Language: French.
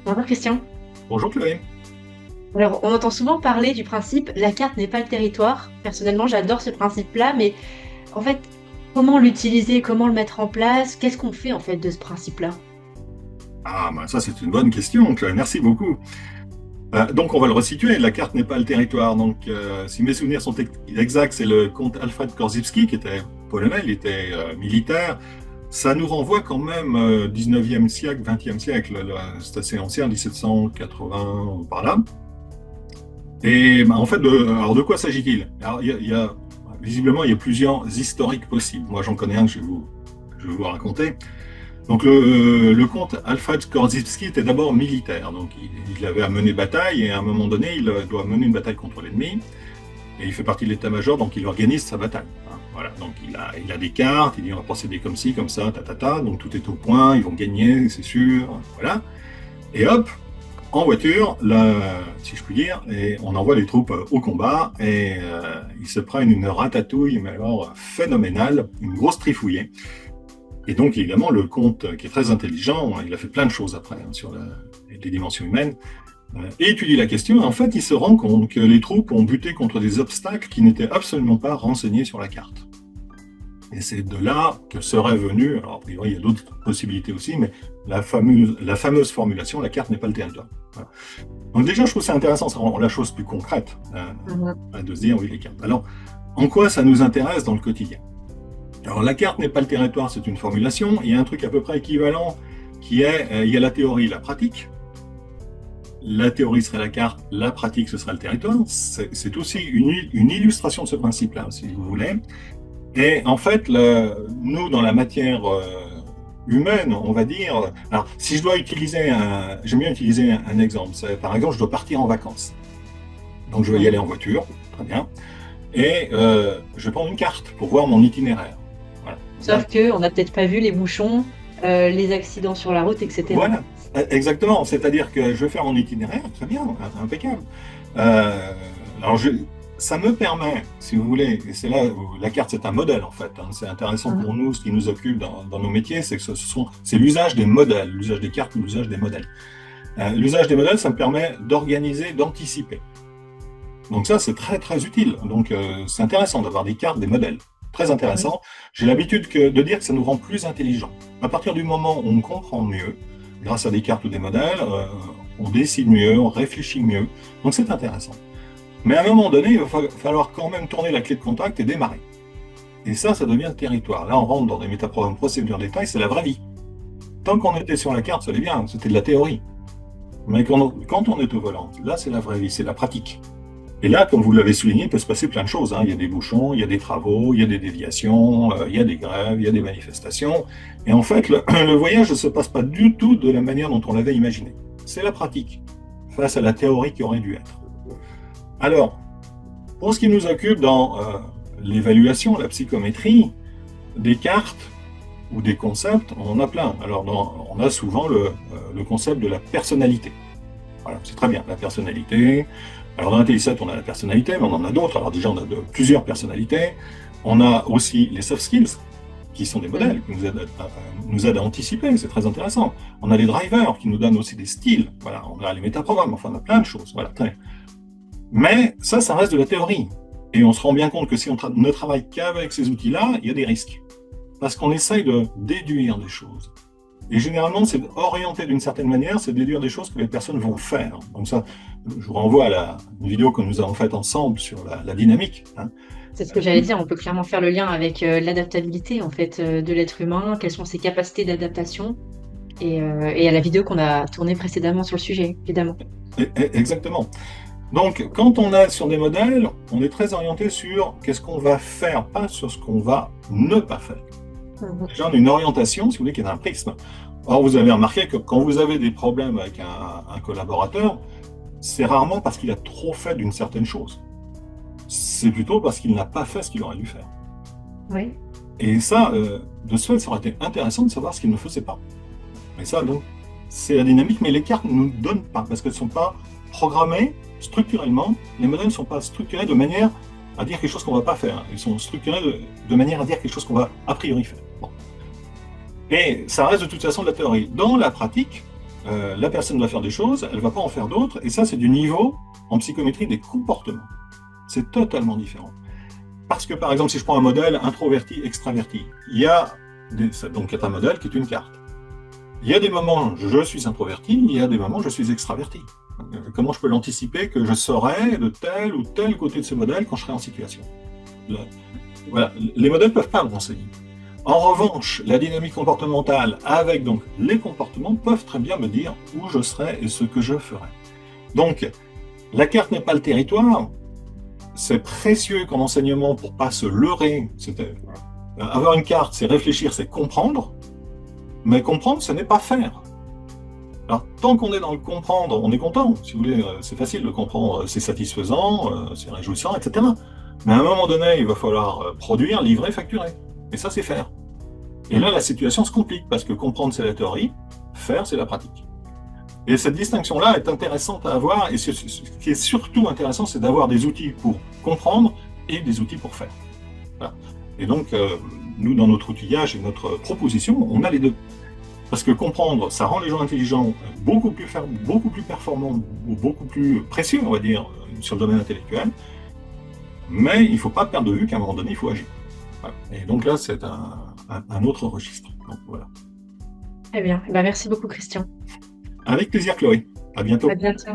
Bonjour Christian. Bonjour Chloé. Alors, on entend souvent parler du principe la carte n'est pas le territoire. Personnellement, j'adore ce principe-là, mais en fait, comment l'utiliser, comment le mettre en place, qu'est-ce qu'on fait en fait de ce principe-là? Ah, bah ça c'est une bonne question, Chloé. Merci beaucoup. Donc on va le resituer. La carte n'est pas le territoire. Donc si mes souvenirs sont exacts, c'est le comte Alfred Korzybski qui était polonais, il était militaire. Ça nous renvoie quand même 19e siècle, 20e siècle. C'est assez ancien, 1780 par là. Et bah, en fait, alors de quoi s'agit-il? Alors visiblement il y a plusieurs historiques possibles. Moi j'en connais un que je vais vous raconter. Donc le comte Alfred Korzybski était d'abord militaire, donc il avait à mener bataille et à un moment donné il doit mener une bataille contre l'ennemi et il fait partie de l'état-major donc il organise sa bataille. Hein, voilà, donc il a des cartes, il dit on va procéder comme ci, comme ça, donc tout est au point, ils vont gagner, c'est sûr, voilà. Et hop, en voiture, là, si je puis dire, et on envoie les troupes au combat et ils se prennent une ratatouille, mais alors phénoménale, une grosse trifouillée. Et donc, évidemment, le comte, qui est très intelligent, il a fait plein de choses après sur les dimensions humaines, et étudie la question. En fait, il se rend compte que les troupes ont buté contre des obstacles qui n'étaient absolument pas renseignés sur la carte. Et c'est de là que serait venue, alors a priori, il y a d'autres possibilités aussi, mais la fameuse formulation, la carte n'est pas le territoire. Voilà. Donc déjà, je trouve ça intéressant, ça rend la chose plus concrète, de se dire, oui, les cartes. Alors, en quoi ça nous intéresse dans le quotidien? Alors la carte n'est pas le territoire, c'est une formulation. Il y a un truc à peu près équivalent qui est, il y a la théorie et la pratique. La théorie serait la carte, la pratique ce serait le territoire. C'est aussi une illustration de ce principe-là, si vous voulez. Et en fait, nous, dans la matière humaine, on va dire... Alors, si je dois utiliser j'aime bien utiliser un exemple. Par exemple, je dois partir en vacances. Donc je vais y aller en voiture, très bien. Et je vais prendre une carte pour voir mon itinéraire. Voilà. Sauf que on n'a peut-être pas vu les bouchons, les accidents sur la route, etc. Voilà, exactement. C'est-à-dire que je vais faire mon itinéraire, très bien, impeccable. Euh, alors, ça me permet, si vous voulez, et c'est là où la carte c'est un modèle en fait. Hein, c'est intéressant pour nous, ce qui nous occupe dans nos métiers, c'est que c'est l'usage des modèles, l'usage des cartes ou l'usage des modèles. L'usage des modèles, ça me permet d'organiser, d'anticiper. Donc ça, c'est très très utile. Donc c'est intéressant d'avoir des cartes, des modèles. Très Oui. intéressant. J'ai l'habitude de dire que ça nous rend plus intelligents. À partir du moment où on comprend mieux, grâce à des cartes ou des modèles, on décide mieux, on réfléchit mieux. Donc c'est intéressant. Mais à un moment donné, il va falloir quand même tourner la clé de contact et démarrer. Et ça devient le territoire. Là, on rentre dans des métaprogrammes procédures détails, c'est la vraie vie. Tant qu'on était sur la carte, ça allait bien, c'était de la théorie. Mais quand on est au volant, là, c'est la vraie vie, c'est la pratique. Et là, comme vous l'avez souligné, il peut se passer plein de choses. Hein. Il y a des bouchons, il y a des travaux, il y a des déviations, il y a des grèves, il y a des manifestations. Et en fait, le voyage ne se passe pas du tout de la manière dont on l'avait imaginé. C'est la pratique, face à la théorie qui aurait dû être. Alors, pour ce qui nous occupe dans l'évaluation, la psychométrie, des cartes ou des concepts, on en a plein. Alors, on a souvent le concept de la personnalité. Voilà, c'est très bien, la personnalité. Alors dans l'Intelli7, on a la personnalité, mais on en a d'autres. Alors déjà, on a plusieurs personnalités. On a aussi les soft skills, qui sont des modèles, qui nous aident à anticiper, c'est très intéressant. On a les drivers, qui nous donnent aussi des styles. Voilà, on a les métaprogrammes, enfin, on a plein de choses. Voilà, très bien. Mais ça reste de la théorie. Et on se rend bien compte que si on ne travaille qu'avec ces outils-là, il y a des risques. Parce qu'on essaye de déduire des choses. Et généralement, c'est orienté d'une certaine manière, c'est déduire des choses que les personnes vont faire. Donc ça, je vous renvoie à une vidéo que nous avons faite ensemble sur la dynamique. Hein. C'est ce que j'allais dire, on peut clairement faire le lien avec l'adaptabilité en fait de l'être humain, quelles sont ses capacités d'adaptation, et à la vidéo qu'on a tournée précédemment sur le sujet, évidemment. Exactement. Donc, quand on est sur des modèles, on est très orienté sur qu'est-ce qu'on va faire, pas sur ce qu'on va ne pas faire. Déjà, on a une orientation, si vous voulez, qui est un prisme. Or, vous avez remarqué que quand vous avez des problèmes avec un collaborateur, c'est rarement parce qu'il a trop fait d'une certaine chose. C'est plutôt parce qu'il n'a pas fait ce qu'il aurait dû faire. Oui. Et ça, de ce fait, ça aurait été intéressant de savoir ce qu'il ne faisait pas. Mais ça, donc, c'est la dynamique, mais les cartes ne nous donnent pas, parce qu'elles ne sont pas programmées structurellement. Les modèles ne sont pas structurés de manière à dire quelque chose qu'on ne va pas faire. Ils sont structurés de manière à dire quelque chose qu'on va a priori faire. Bon. Et ça reste de toute façon de la théorie. Dans la pratique, la personne va faire des choses, elle ne va pas en faire d'autres, et ça, c'est du niveau, en psychométrie, des comportements. C'est totalement différent. Parce que, par exemple, si je prends un modèle introverti-extraverti, il y a donc un modèle qui est une carte. Il y a des moments, je suis introverti, il y a des moments, je suis extraverti. Comment je peux l'anticiper que je serai de tel ou tel côté de ce modèle quand je serai en situation? Voilà, les modèles ne peuvent pas me renseigner. En revanche, la dynamique comportementale avec donc les comportements peuvent très bien me dire où je serai et ce que je ferai. Donc, la carte n'est pas le territoire. C'est précieux comme enseignement pour ne pas se leurrer. Avoir une carte, c'est réfléchir, c'est comprendre. Mais comprendre, ce n'est pas faire. Alors, tant qu'on est dans le comprendre, on est content. Si vous voulez, c'est facile de comprendre, c'est satisfaisant, c'est réjouissant, etc. Mais à un moment donné, il va falloir produire, livrer, facturer. Et ça, c'est faire. Et là, la situation se complique, parce que comprendre, c'est la théorie, faire, c'est la pratique. Et cette distinction-là est intéressante à avoir, et ce qui est surtout intéressant, c'est d'avoir des outils pour comprendre et des outils pour faire. Voilà. Et donc, nous, dans notre outillage et notre proposition, on a les deux. Parce que comprendre, ça rend les gens intelligents beaucoup plus performants, ou beaucoup plus précieux, on va dire, sur le domaine intellectuel. Mais il ne faut pas perdre de vue qu'à un moment donné, il faut agir. Voilà. Et donc là, c'est un autre registre. Donc, voilà. Très bien. Eh ben, merci beaucoup, Christian. Avec plaisir, Chloé. À bientôt. À bientôt.